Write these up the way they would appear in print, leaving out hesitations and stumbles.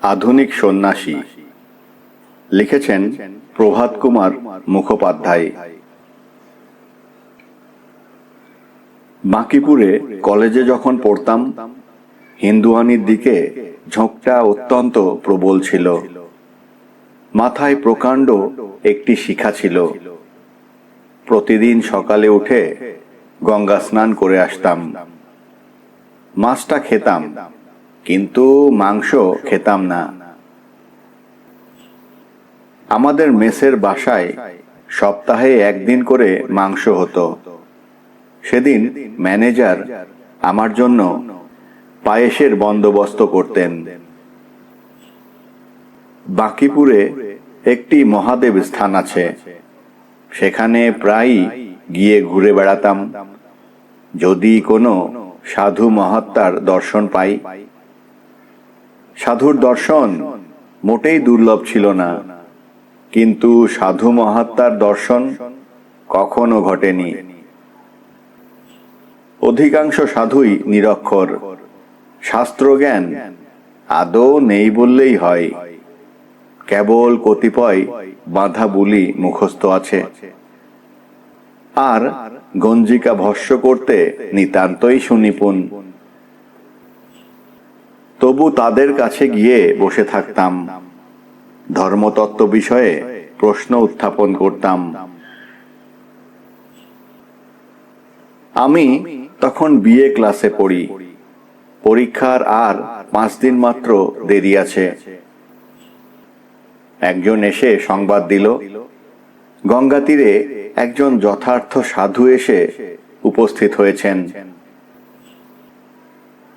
আধুনিক সন্ন্যাসী লিখেছেন প্রভাত কুমার মুখোপাধ্যায়। বাঁকিপুরে কলেজে যখন পড়তাম, হিন্দুয়ানির দিকে ঝোঁকটা অত্যন্ত প্রবল ছিল। মাথায় প্রকাণ্ড একটি শিখা ছিল। প্রতিদিন সকালে উঠে গঙ্গা স্নান করে আসতাম। মাছটা খেতাম, কিন্তু মাংস খেতাম না। আমাদের মেসের বাসায় সপ্তাহে একদিন করে মাংস হতো। সেদিন ম্যানেজার আমার জন্য পায়েসের বন্দোবস্ত করতেন। বাঁকিপুরে একটি মহাদেব স্থান আছে, সেখানে প্রায়ই গিয়ে ঘুরে বেড়াতাম। যদি কোনো সাধু মহাত্মার দর্শন পাই। সাধুর দর্শন মোটেই দুর্লভ ছিল না, কিন্তু সাধু মহাত্মার দর্শন কখনো ঘটেনি। অধিকাংশ সাধুই নিরক্ষর, শাস্ত্রজ্ঞান আদৌ নেই বললেই হয়। কেবল কতিপয় বাঁধা বুলি মুখস্থ আছে, আর গঞ্জিকা ভস্য করতে নিতান্তই সুনিপুণ। তবু তাদের কাছে গিয়ে বসে থাকতাম, ধর্মতত্ত্ব বিষয়ে প্রশ্ন উত্থাপন করতাম। আমি তখন বিএ ক্লাসে পড়ি। পরীক্ষার আর 5 দিন মাত্র দেরি আছে। একজন এসে সংবাদ দিল, গঙ্গা তীরে একজন যথার্থ সাধু এসে উপস্থিত হয়েছেন।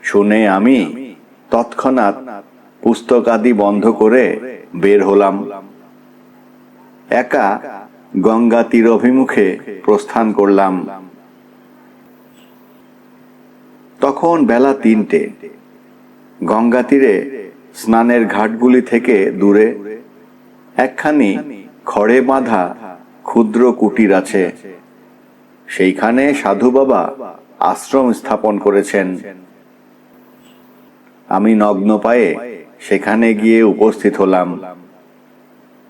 শুনে আমি তৎক্ষণাৎ পুস্তকাদি বন্ধ করে বের হলাম। একা গঙ্গা তীর অভিমুখে প্রস্থান করলাম। তখন বেলা 3টে। গঙ্গা তীরে স্নানের ঘাটগুলি থেকে দূরে একখানি খড়ে বাঁধা ক্ষুদ্র কুটির আছে। সেইখানে সাধু বাবা আশ্রম স্থাপন করেছেন। আমি নগ্ন পায়ে সেখানে গিয়ে উপস্থিত হলাম।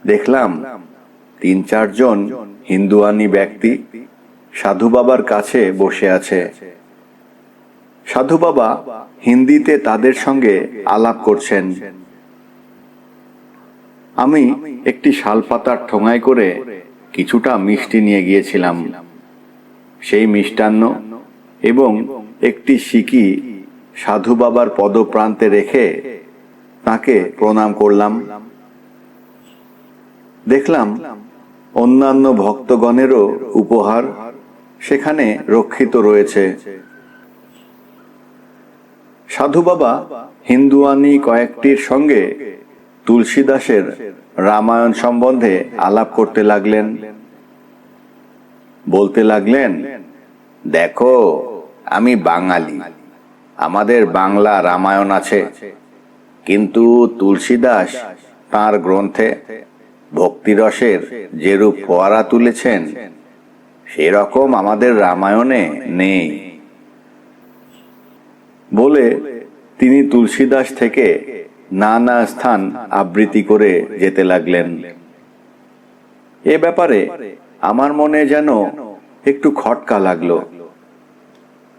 দেখলাম 3-4 জন হিন্দুয়ানি ব্যক্তি সাধু বাবার কাছে বসে আছে। সাধু বাবা হিন্দিতে তাদের সঙ্গে আলাপ করছেন। আমি একটি শালপাতার ঠোঙায় করে কিছুটা মিষ্টি নিয়ে গিয়েছিলাম। সেই মিষ্টান্ন এবং একটি সিকি সাধু বাবার পদপ্রান্তে রেখে তাকে প্রণাম করলাম। দেখলাম অন্যান্য ভক্তগণেরও উপহার সেখানে রক্ষিত রয়েছে। সাধু বাবা হিন্দুয়ানি কয়েকটির সঙ্গে তুলসীদাসের রামায়ণ সম্বন্ধে আলাপ করতে লাগলেন। বলতে লাগলেন, দেখো, আমি বাঙালি, আমাদের বাংলা রামায়ণ আছে, কিন্তু তুলসীদাস তাঁর গ্রন্থে ভক্তিরসের যেরূপ ফোয়ারা তুলেছেন, সেরকম আমাদের রামায়ণে নেই। বলে তিনি তুলসীদাস থেকে নানা স্থান আবৃত্তি করে যেতে লাগলেন। এ ব্যাপারে আমার মনে যেন একটু খটকা লাগলো।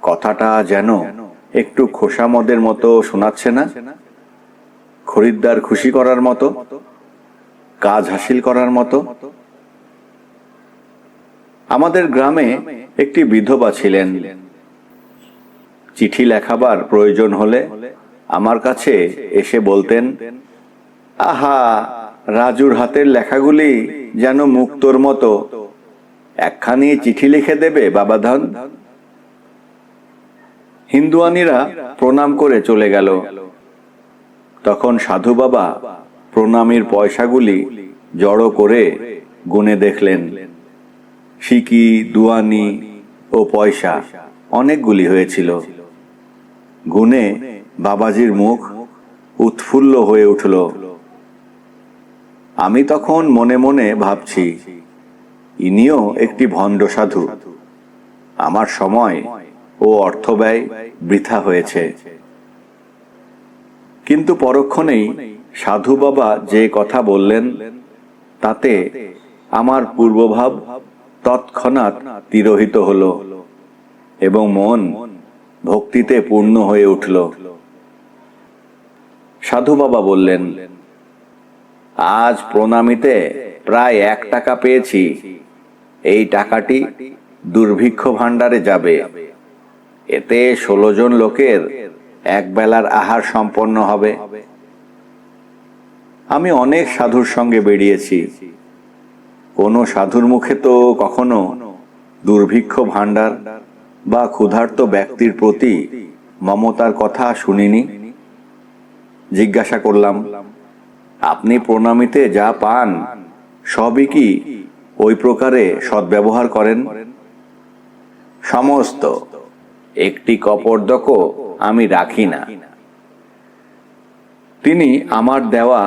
কথাটা যেন একটু খোশামদের মতো শোনাচ্ছে না? খরিদ্দার খুশি করার মতো, কাজ হাসিল করার মতো। আমাদের গ্রামে একটি বিধবা ছিলেন। চিঠি লেখাবার প্রয়োজন হলে আমার কাছে এসে বলতেন, আহা, রাজুর হাতের লেখাগুলি যেন মুক্তোর মতো, একখানি চিঠি লিখে দেবে বাবাধন। হিন্দুয়ানিরা প্রণাম করে চলে গেল। তখন সাধু বাবা প্রণামীর পয়সাগুলি জড়ো করে গুনে দেখলেন। সিকি, দুয়ানি ও পয়সা অনেকগুলি হয়েছিল। গুনে বাবাজির মুখ উৎফুল্ল হয়ে উঠল। আমি তখন মনে মনে ভাবছি, ইনিও একটি ভণ্ড সাধু। আমার সময় ও অর্থব্যয় বৃথা হয়েছে। কিন্তু পরক্ষণেই সাধু বাবা যে কথা বললেন তাতে আমার পূর্বভাব তৎক্ষণাৎ তিরোহিত হল এবং মন ভক্তিতে পূর্ণ হয়ে উঠল। সাধু বাবা বললেন, আজ প্রণামীতে প্রায় 1 টাকা পেয়েছি। এই টাকাটি দুর্ভিক্ষ ভাণ্ডারে যাবে। এতে 16 জন লোকের এক বেলার আহার সম্পন্ন হবে। আমি অনেক সাধুর সঙ্গে বেরিয়েছি, কোনো সাধুর মুখে তো কখনো দুর্ভিক্ষ ভাণ্ডার বা ক্ষুধার্ত ব্যক্তির প্রতি মমতার কথা শুনিনি। জিজ্ঞাসা করলাম, আপনি প্রণামীতে যা পান সবই কি ওই প্রকারে সদ্ব্যবহার করেন? সমস্ত, একটি কপর্দকও আমি রাখি না। তিনি আমার দেওয়া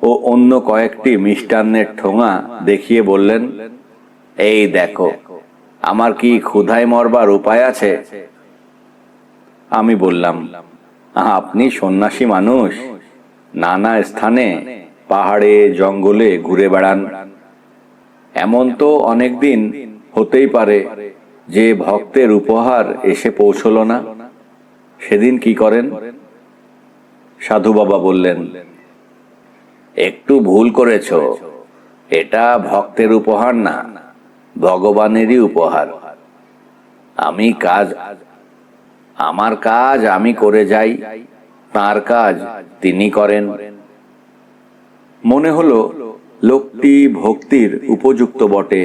ও অন্য কয়েকটি মিষ্টান্নের ঠোঙা দেখিয়ে বললেন, এই দেখো, আমার কি ক্ষুধায় মরবার উপায় আছে? আমি বললাম, আপনি সন্ন্যাসী মানুষ, নানা স্থানে পাহাড়ে জঙ্গলে ঘুরে বেড়ান। এমন তো অনেক দিন হতেই পারে যে ভক্তের উপহার এসে পৌঁছল না, সেদিন কি করেন? সাধু বাবা বললেন, একটু ভুল করেছ। এটা ভক্তের উপহার না, ভগবানেরই উপহার। আমার কাজ আমি করে যাই, তার কাজ তিনি করেন। মনে হলো লোকটি ভক্তির উপযুক্ত বটে।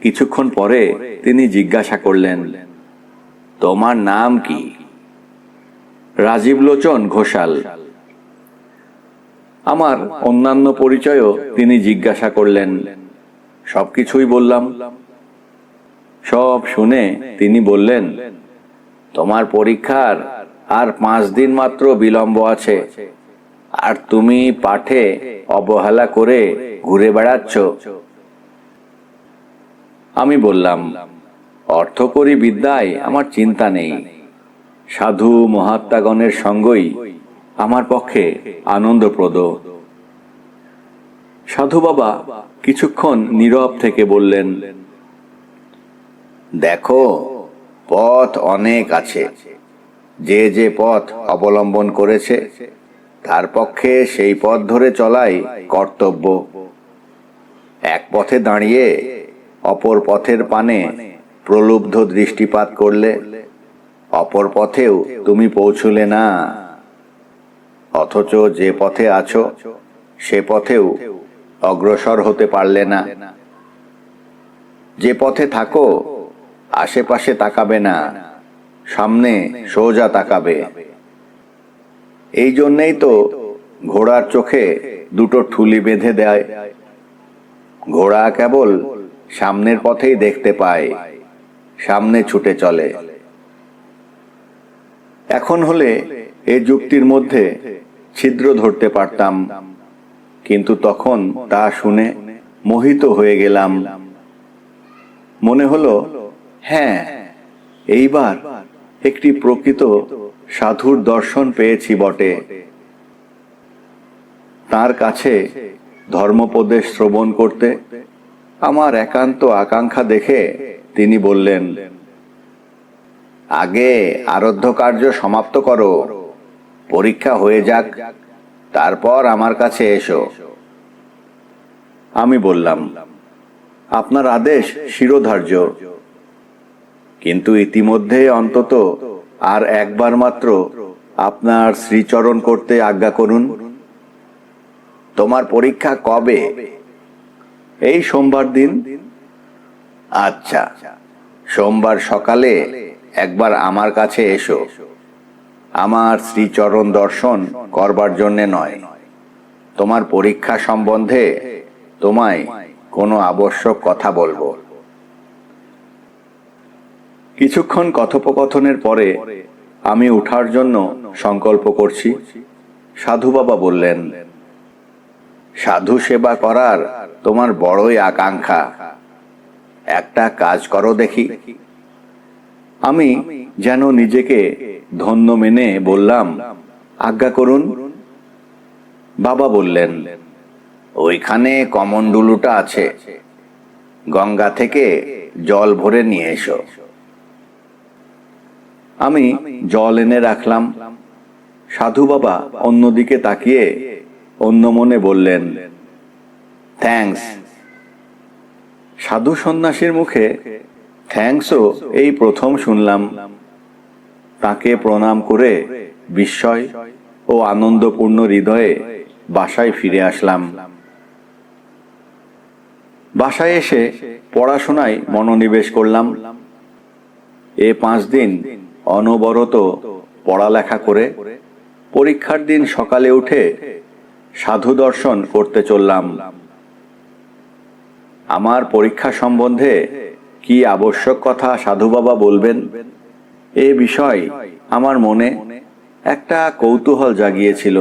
কিছুক্ষণ পরে তিনি জিজ্ঞাসা করলেন, তোমার নাম কি? রাজীবলোচন ঘোষাল। আমার অন্যান্য পরিচয়ও তিনি জিজ্ঞাসা করলেন। সবকিছুই বললাম। সব শুনে তিনি বললেন, তোমার পরীক্ষার আর 5 দিন মাত্র বিলম্ব আছে, আর তুমি পাঠে অবহেলা করে ঘুরে বেড়াচ্ছ। আমি বললাম, অর্থকরী বিদ্যায় আমার চিন্তা নেই। সাধু মহাত্মাগণের সঙ্গই আমার পক্ষে আনন্দপ্রদ। সাধু বাবা কিছুক্ষণ নীরব থেকে বললেন, দেখো, পথ অনেক আছে। যে যে পথ অবলম্বন করেছে তার পক্ষে সেই পথ ধরে চলাই কর্তব্য। এক পথে দাঁড়িয়ে অপর পথের পানে প্রলুব্ধ দৃষ্টিপাত করলে অপর পথেও তুমি পৌঁছলে না, অথচ যে পথে আছো সে পথেও অগ্রসর হতে পারলে না। যে পথে থাকো আশেপাশে তাকাবে না, সামনে সোজা তাকাবে। এই জন্যেই তো ঘোড়ার চোখে 2টো ঠুলি বেঁধে দেয়। ঘোড়া কেবল সামনের পথেই দেখতে পায়, সামনে ছুটে চলে। এখন হলে এই যুক্তির মধ্যে ছিদ্র ধরতে পারতাম, কিন্তু তখন তা শুনে মোহিত হয়ে গেলাম। মনে হলো, হ্যাঁ, এইবার একটি প্রকৃত সাধুর দর্শন পেয়েছি বটে। তার কাছে ধর্মোপদেশ শ্রবণ করতে আমার একান্ত আকাঙ্ক্ষা দেখে তিনি বললেন, আগে আরাধ্য কার্য সমাপ্ত করো, পরীক্ষা হয়ে যাক, তারপর আমার কাছে এসো। আমি বললাম, আপনার আদেশ শিরোধার্য, কিন্তু ইতিমধ্যে অন্তত আর একবার মাত্র আপনার শ্রীচরণ করতে আজ্ঞা করুন। তোমার পরীক্ষা কবে? এই সোমবার দিন। আচ্ছা, সোমবার সকালে একবার আমার কাছে এসো। আমার শ্রীচরণ দর্শন করবার জন্যে নয়, তোমার পরীক্ষা সম্বন্ধে তোমায় কোনো আবশ্যক কথা বলবো। কিছুক্ষণ কথোপকথনের পরে আমি উঠার জন্য সংকল্প করছি। সাধু বাবা বললেন, সাধু সেবা করার তোমার বড়ই আকাঙ্ক্ষা, একটা কাজ করো দেখি। আমি যেন নিজেকে ধন্য মেনে বললাম, আজ্ঞা করুন। বাবা বললেন, ওইখানে কমণ্ডলুটা আছে, গঙ্গা থেকে জল ভরে নিয়ে এসো। আমি জল এনে রাখলাম। সাধু বাবা অন্যদিকে তাকিয়ে অন্য মনে বললেন, থ্যাঙ্কস। সাধু সন্ন্যাসীর মুখে থ্যাঙ্কসও এই প্রথম শুনলাম। তাকে প্রণাম করে বিস্ময় ও আনন্দপূর্ণ হৃদয়ে বাসায় ফিরে আসলাম। বাসায় এসে পড়াশোনায় মনোনিবেশ করলাম। এ 5 দিন অনবরত পড়ালেখা করে পরীক্ষার দিন সকালে উঠে সাধু দর্শন করতে চললাম। আমার পরীক্ষা সম্বন্ধে কি আবশ্যক কথা সাধু বাবা বলবেন, এ বিষয় আমার মনে একটা কৌতূহল জাগিয়েছিল।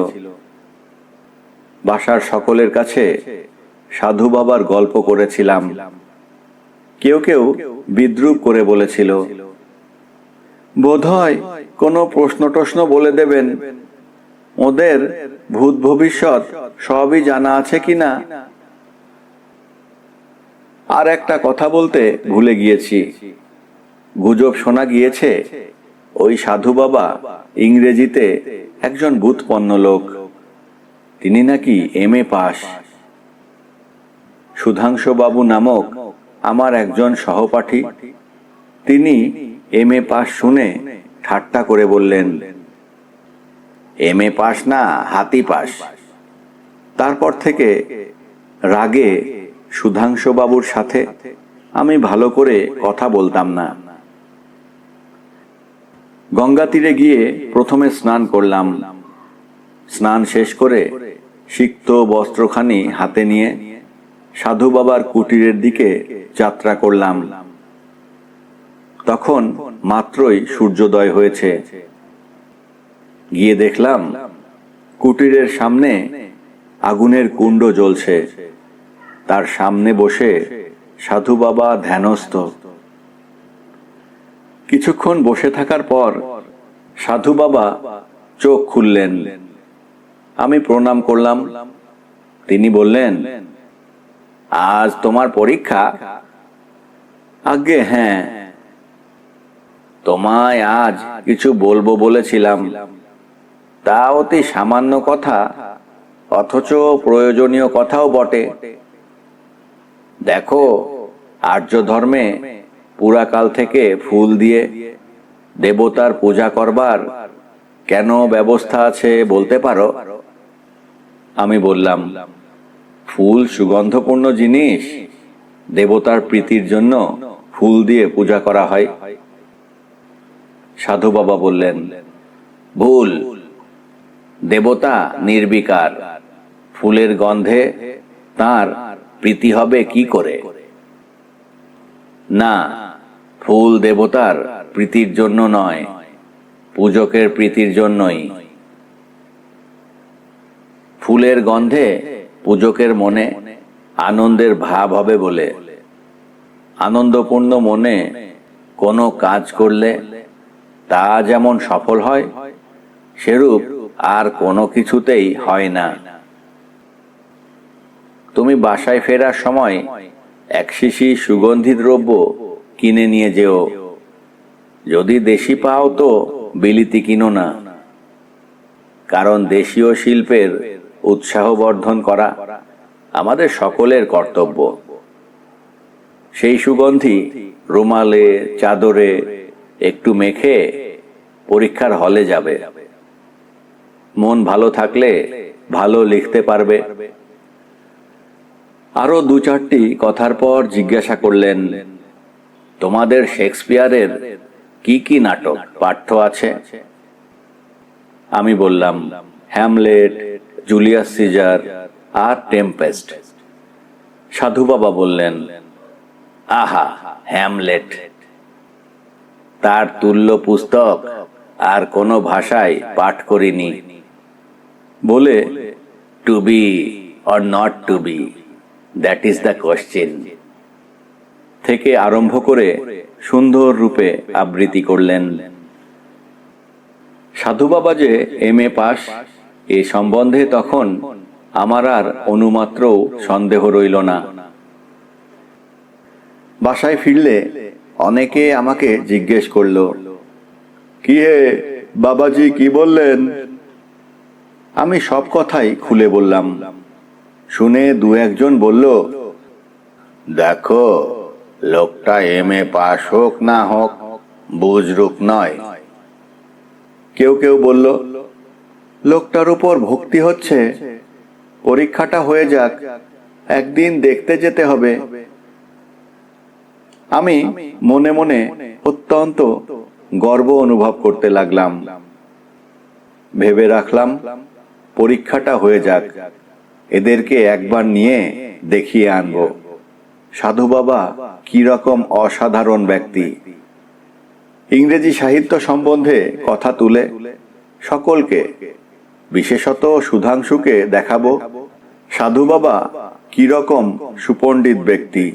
বাসার সকলের কাছে সাধু বাবার গল্প করেছিলাম। কেউ কেউ বিদ্রূপ করে বলেছিল, বোধহয় কোনো প্রশ্ন টশ্ন বলে দেবেন, ওদের ভূত ভবিষ্যৎ সবই জানা আছে কিনা। আর একটা কথা বলতে ভুলে গিয়েছি। গুজব শোনা গিয়েছে ওই সাধু বাবা ইংরেজিতে একজন বুৎপন্ন লোক। তিনি নাকি MA পাস। সুধাংশু বাবু নামক আমার একজন সহপাঠী, তিনি MA পাস শুনে ঠাট্টা করে বললেন, MA পাস না, হাতি পাস। তারপর থেকে রাগে সুধাংশু বাবুর সাথে আমি ভালো করে কথা বলতাম না। গঙ্গা তীরে গিয়ে প্রথমে স্নান করলাম। স্নান শেষ করে সিক্ত বস্ত্রখানি হাতে নিয়ে সাধু বাবার কুটিরের দিকে যাত্রা করলাম। তখন মাত্রই সূর্যোদয় হয়েছে। গিয়ে দেখলাম কুটিরের সামনে আগুনের কুণ্ড জ্বলছে। তার সামনে বসে সাধু বাবা ধ্যানস্থ। কিছুক্ষণ বসে থাকার পর সাধু বাবা চোখ খুললেন। আমি প্রণাম করলাম। তিনি বললেন, আজ তোমার পরীক্ষা? আজ্ঞে হ্যাঁ। তোমায় আজ কিছু বলবো বলেছিলাম, তা অতি সামান্য কথা, অথচ প্রয়োজনীয় কথাও বটে। দেখো, আর্য ধর্মে পুরাকাল থেকে ফুল দিয়ে দেবতার পূজা করবার কেন ব্যবস্থা আছে বলতে পারো? আমি বললাম, ফুল সুগন্ধপূর্ণ জিনিস, দেবতার প্রীতির জন্য ফুল দিয়ে পূজা করা হয়। সাধু বাবা বললেন, ভুল। দেবতা নির্বিকার, ফুলের গন্ধে তার প্রীতি হবে কি করে? না, ফুল দেবতার প্রীতির জন্য নয়, পূজকের প্রীতির জন্যই। ফুলের গন্ধে পূজকের মনে আনন্দের ভাব হবে বলে। আনন্দপূর্ণ মনে কোনো কাজ করলে তা যেমন সফল হয়, সেরূপ আর কোনো কিছুতেই হয় না। তুমি বাসায় ফেরার সময় 1 শিশি সুগন্ধি দ্রব্য কিনে নিয়ে যেও। যদি দেশি পাও তো বিলিতি কিনো না, কারণ দেশীয় শিল্পের উৎসাহ বর্ধন করা আমাদের সকলের কর্তব্য। সেই সুগন্ধি রুমালে, চাদরে একটু মেখে পরীক্ষার হলে যাবে। মন ভালো থাকলে ভালো লিখতে পারবে। আরো 2-4টি কথার পর জিজ্ঞাসা করলেন, তোমাদের শেক্সপিয়ারের কি কি নাটক পাঠ্য আছে? আমি বললাম, হ্যামলেট, জুলিয়াস সিজার আর টেম্পেস্ট। সাধু বাবা বললেন, আহা, হ্যামলেট! তার তুল্য পুস্তক আর কোনো ভাষায় পাঠ করিনি। বলে, to be or not to be, that is the question থেকে আরম্ভ করে সুন্দর রূপে আবৃত্তি করলেন। সাধু বাবা যে MA পাস এ সম্বন্ধে তখন আমার আর অনুমাত্রও সন্দেহ রইল না। বাসায় ফিরলে অনেকে আমাকে জিজ্ঞেস করলো, কি হে বাবাজি, কি বললেন? আমি সব কথাই খুলে বললাম। শুনে দু একজন বলল, দেখো, লোকটা এমএ পাস হোক না হোক বুজরুক নয়। কেউ কেউ বলল, লোকটার উপর ভক্তি হচ্ছে, পরীক্ষাটা হয়ে যাক, একদিন দেখতে যেতে হবে। আমি মনে মনে অত্যন্ত গর্ব অনুভব করতে লাগলাম। ভেবে রাখলাম, পরীক্ষাটা হয়ে যাক, এদেরকে একবার নিয়ে দেখিয়ে আনব সাধু বাবা কি রকম অসাধারণ ব্যক্তি। ইংরেজি সাহিত্য সম্বন্ধে কথা তুলে সকলকে, বিশেষত সুধাংশুকে দেখাবো সাধু বাবা কি রকম সুপণ্ডিত ব্যক্তি।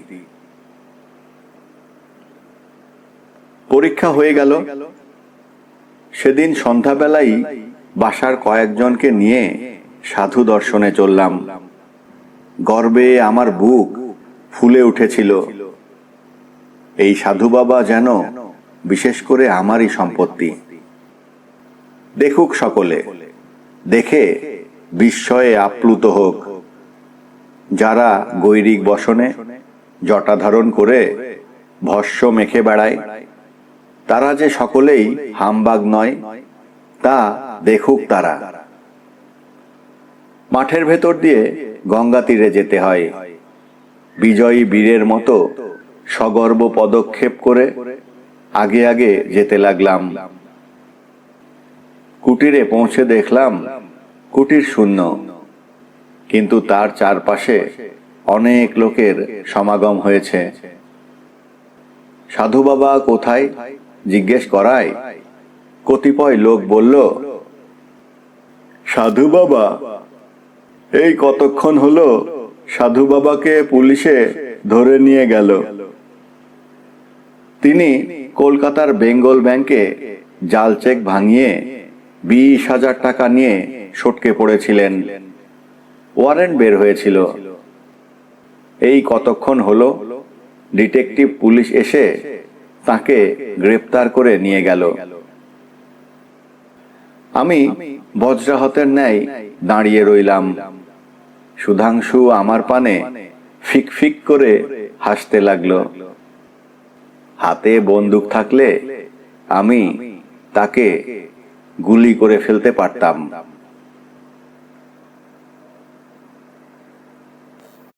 পরীক্ষা হয়ে গেল। সেদিন সন্ধ্যাবেলাই বাসার কয়েকজনকে নিয়ে সাধু দর্শনে চললাম। গর্বে আমার বুক ফুলে উঠেছিল। এই সাধু বাবা যেন বিশেষ করে আমারই সম্পত্তি। দেখুক সকলে, দেখে বিস্ময়ে আপ্লুত হোক। যারা গৈরিক বসনে জটা ধারণ করে ভস্য মেখে বেড়ায়, তারা যে সকলেই হামবাগ নয় তা দেখুক তারা। মাঠের ভেতর দিয়ে গঙ্গা তীরে যেতে হয়। বিজয়ী বীরের মতো সগর্ব পদক্ষেপ করে আগে আগে যেতে লাগলাম। কুটিরে পৌঁছে দেখলাম কুটির শূন্য, কিন্তু তার চারপাশে অনেক লোকের সমাগম হয়েছে। সাধু বাবা কোথায় জিজ্ঞেস করায় কতিপয় লোক বলল, সাধু বাবা, এই কতক্ষণ হলো সাধু বাবাকে পুলিশে ধরে নিয়ে গেল। তিনি কলকাতার বেঙ্গল ব্যাংকে জাল চেক ভাঙিয়ে 20,000 টাকা নিয়ে সটকে পড়েছিলেন। ওয়ারেন্ট বের হয়েছিল। এই কতক্ষণ হলো ডিটেকটিভ পুলিশ এসে তাকে গ্রেপ্তার করে নিয়ে গেল। আমি বজ্রাহতের ন্যায় দাঁড়িয়ে রইলাম। সুধাংশু আমার পানে ফিক ফিক করে হাসতে লাগলো। হাতে বন্দুক থাকলে আমি তাকে গুলি করে ফেলতে পারতাম।